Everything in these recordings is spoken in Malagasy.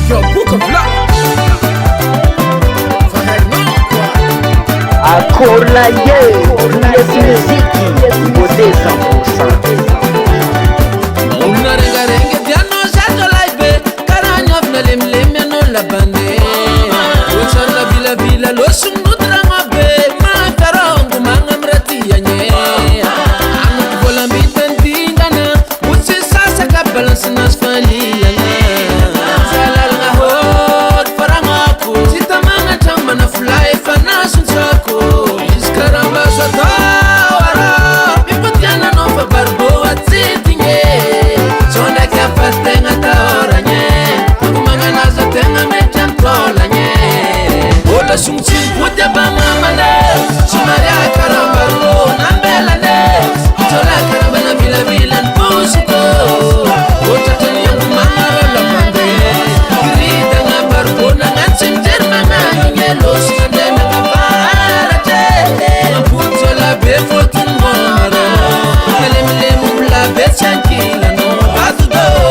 Your book of love. Akola yes muziki Beauté 100%. Una renga piano shato live Karanya vna lemleme no la bande Uchala bila lo sunu drama be Ma karongu manga mrati yanye Anu kubola mitendingana Uchi sasa ka balance nas fali Salal nga hot parangaku Sita manga chama na fly fanasun chako Iskaramba satawara Pipatiana no fa barbo atzitinye Sonda kia pastenga taoranye Kumanga nazo tenga mechantola nye Ola sumchin putia ba mamale Sumaria karamba ro nambela ne Tola karamba na bila npusuko Otatani yangu mamaro la pande Kirita nga barbo na ngatsim terma na nyelo Sinde na kaparate Maputo la befo tumoro Lemu la bechankila no bazudo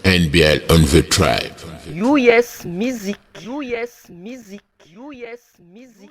NBL on the tribe. US Music. US Music. US Music.